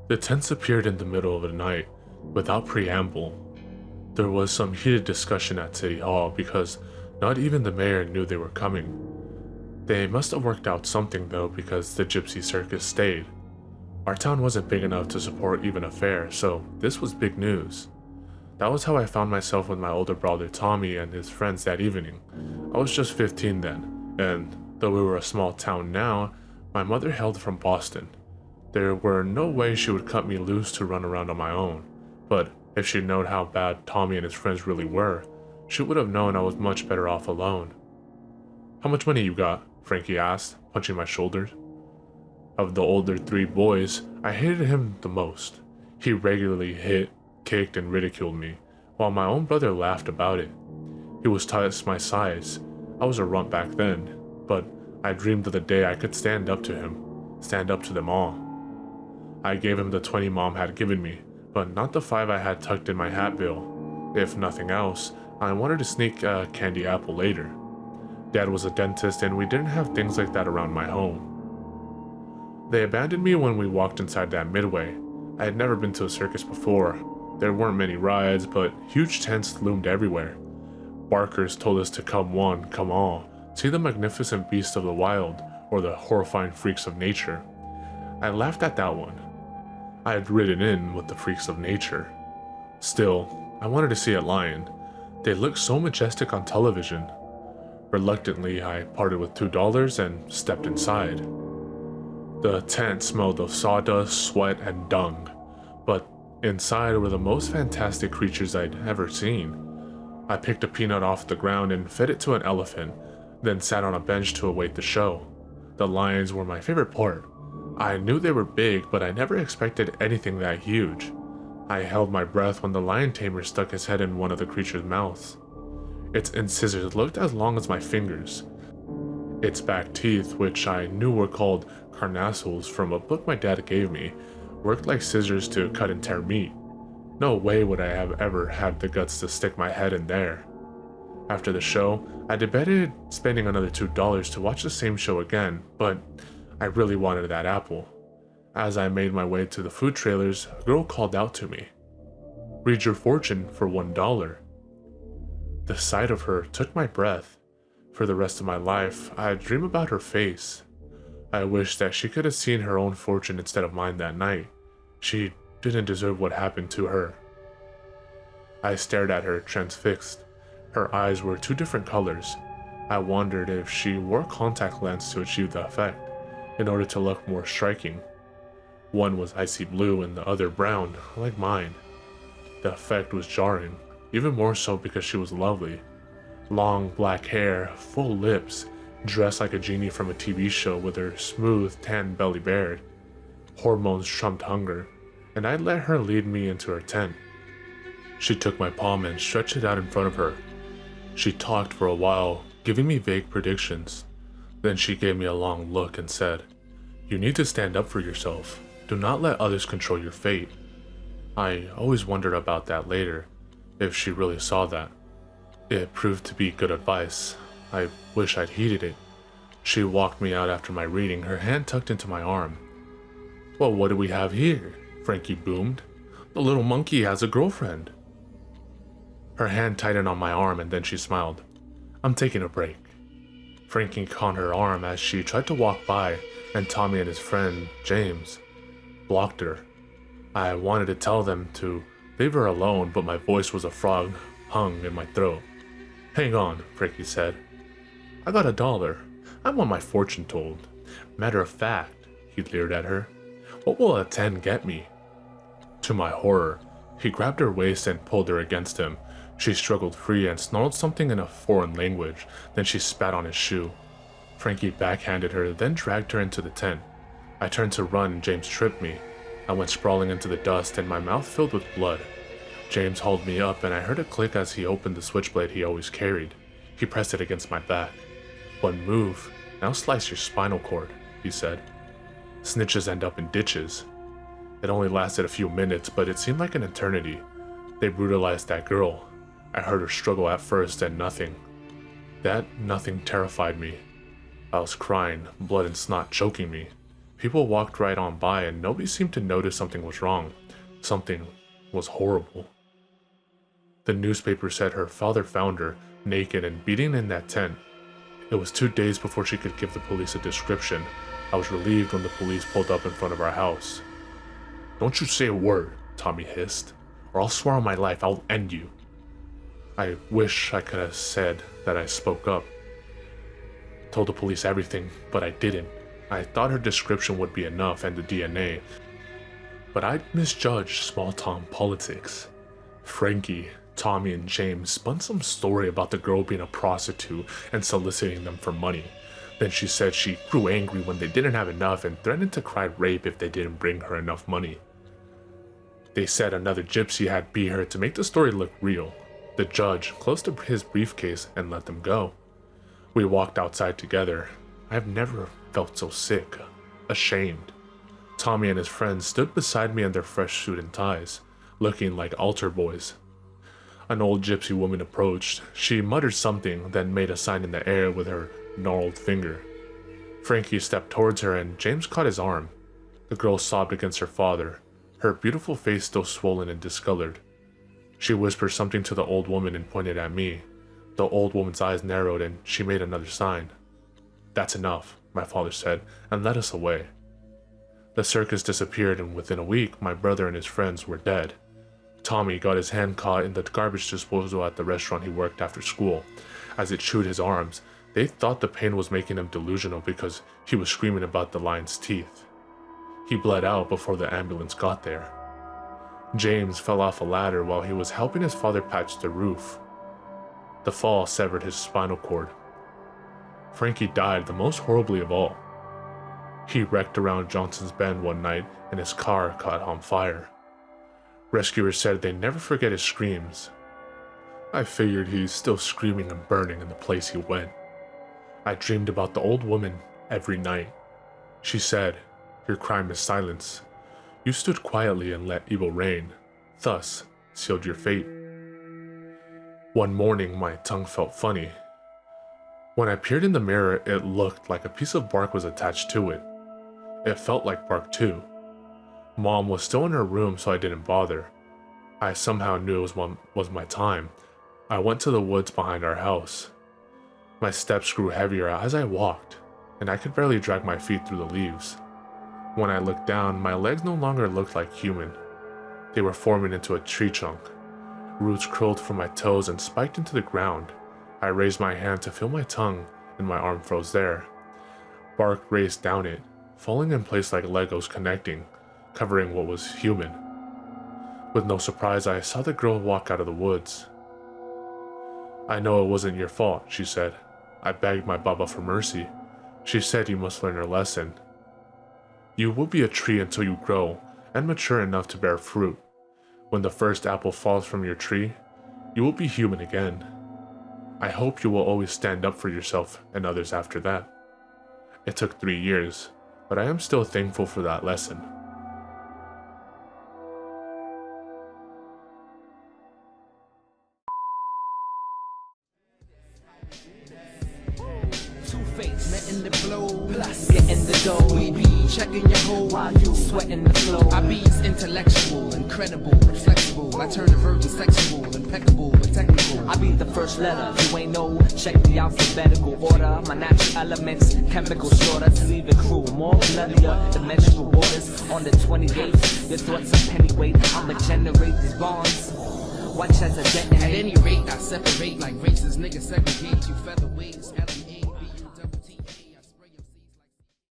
The tents appeared in the middle of the night, without preamble. There was some heated discussion at City Hall because not even the mayor knew they were coming. They must have worked out something though, because the Gypsy Circus stayed. Our town wasn't big enough to support even a fair, so this was big news. That was how I found myself with my older brother Tommy and his friends that evening. I was just 15 then, and though we were a small town now, my mother hailed from Boston. There were no way she would cut me loose to run around on my own, but if she'd known how bad Tommy and his friends really were, she would have known I was much better off alone. "How much money you got?" Frankie asked, punching my shoulders. Of the older three boys, I hated him the most. He regularly hit, kicked, and ridiculed me, while my own brother laughed about it. He was twice my size. I was a runt back then, but I dreamed of the day I could stand up to him, stand up to them all. I gave him the 20 Mom had given me, but not the 5 I had tucked in my hat bill. If nothing else, I wanted to sneak a candy apple later. Dad was a dentist and we didn't have things like that around my home. They abandoned me when we walked inside that Midway. I had never been to a circus before. There weren't many rides, but huge tents loomed everywhere. Barkers told us to come one, come all, see the magnificent beasts of the wild, or the horrifying freaks of nature. I laughed at that one. I had ridden in with the freaks of nature. Still, I wanted to see a lion. They looked so majestic on television. Reluctantly, I parted with $2 and stepped inside. The tent smelled of sawdust, sweat, and dung, but inside were the most fantastic creatures I'd ever seen. I picked a peanut off the ground and fed it to an elephant, then sat on a bench to await the show. The lions were my favorite part. I knew they were big, but I never expected anything that huge. I held my breath when the lion tamer stuck his head in one of the creature's mouths. Its incisors looked as long as my fingers. Its back teeth, which I knew were called carnassials from a book my dad gave me, worked like scissors to cut and tear meat. No way would I have ever had the guts to stick my head in there. After the show, I debated spending another $2 to watch the same show again, but I really wanted that apple. As I made my way to the food trailers, a girl called out to me, "Read your fortune for $1. The sight of her took my breath. For the rest of my life, I'd dream about her face. I wished that she could have seen her own fortune instead of mine that night. She didn't deserve what happened to her. I stared at her, transfixed. Her eyes were two different colors. I wondered if she wore contact lenses to achieve the effect, in order to look more striking. One was icy blue and the other brown, like mine. The effect was jarring, even more so because she was lovely. Long black hair, full lips, dressed like a genie from a TV show with her smooth tan belly bared. Hormones trumped hunger, and I let her lead me into her tent. She took my palm and stretched it out in front of her. She talked for a while, giving me vague predictions. Then she gave me a long look and said, "You need to stand up for yourself. Do not let others control your fate." I always wondered about that later, if she really saw that. It proved to be good advice. I wish I'd heeded it. She walked me out after my reading, her hand tucked into my arm. "Well, what do we have here?" Frankie boomed. "The little monkey has a girlfriend." Her hand tightened on my arm and then she smiled. "I'm taking a break." Frankie caught her arm as she tried to walk by, and Tommy and his friend, James, blocked her. I wanted to tell them to leave her alone, but my voice was a frog hung in my throat. "Hang on," Frankie said. "I got $1. I want my fortune told. Matter of fact," he leered at her, "what will a 10 get me?" To my horror, he grabbed her waist and pulled her against him. She struggled free and snarled something in a foreign language, then she spat on his shoe. Frankie backhanded her, then dragged her into the tent. I turned to run and James tripped me. I went sprawling into the dust and my mouth filled with blood. James hauled me up and I heard a click as he opened the switchblade he always carried. He pressed it against my back. "One move, and I'll slice your spinal cord," he said. "Snitches end up in ditches." It only lasted a few minutes, but it seemed like an eternity. They brutalized that girl. I heard her struggle at first and nothing. That nothing terrified me. I was crying, blood and snot choking me. People walked right on by and nobody seemed to notice something was wrong. Something was horrible. The newspaper said her father found her, naked and beaten in that tent. It was 2 days before she could give the police a description. I was relieved when the police pulled up in front of our house. "Don't you say a word," Tommy hissed, "or I'll swear on my life I'll end you." I wish I could have said that I spoke up. Told the police everything, but I didn't. I thought her description would be enough and the DNA. But I'd misjudged small-town politics. Frankie, Tommy, and James spun some story about the girl being a prostitute and soliciting them for money. Then she said she grew angry when they didn't have enough and threatened to cry rape if they didn't bring her enough money. They said another gypsy had beat her to make the story look real. The judge closed his briefcase and let them go. We walked outside together. I've never felt so sick, ashamed. Tommy and his friends stood beside me in their fresh suit and ties, looking like altar boys. An old gypsy woman approached. She muttered something, then made a sign in the air with her gnarled finger. Frankie stepped towards her and James caught his arm. The girl sobbed against her father, her beautiful face still swollen and discolored. She whispered something to the old woman and pointed at me. The old woman's eyes narrowed and she made another sign. "That's enough," my father said, and led us away. The circus disappeared and within a week, my brother and his friends were dead. Tommy got his hand caught in the garbage disposal at the restaurant he worked after school. As it chewed his arms, they thought the pain was making him delusional because he was screaming about the lion's teeth. He bled out before the ambulance got there. James fell off a ladder while he was helping his father patch the roof. The fall severed his spinal cord. Frankie died the most horribly of all. He wrecked around Johnson's Bend one night and his car caught on fire. Rescuers said they never forget his screams. I figured he's still screaming and burning in the place he went. I dreamed about the old woman every night. She said, "Your crime is silence. You stood quietly and let evil reign, thus sealed your fate." One morning, my tongue felt funny. When I peered in the mirror, it looked like a piece of bark was attached to it. It felt like bark too. Mom was still in her room, so I didn't bother. I somehow knew it was my time. I went to the woods behind our house. My steps grew heavier as I walked, and I could barely drag my feet through the leaves. When I looked down, my legs no longer looked like human. They were forming into a tree trunk. Roots curled from my toes and spiked into the ground. I raised my hand to feel my tongue, and my arm froze there. Bark raced down it, falling in place like Legos connecting, covering what was human. With no surprise, I saw the girl walk out of the woods. "I know it wasn't your fault," she said. I begged my Baba for mercy. She said you must learn your lesson. You will be a tree until you grow and mature enough to bear fruit. When the first apple falls from your tree, you will be human again. I hope you will always stand up for yourself and others after that. It took 3 years, but I am still thankful for that lesson. Letting the blow, getting the dough. We be checking your hoe while you sweating the flow. I be's intellectual, incredible, and flexible. I turn the virgin sexual, impeccable, but technical. I be the first letter, you ain't know. Check the alphabetical order. My natural elements, chemical shorter to leave it cruel. More bloodier, dimensional waters. On the 28th, your thoughts are pennyweight. I'ma generate these bonds. Watch as I detonate. At any rate, I separate like races. Niggas segregate you featherweights.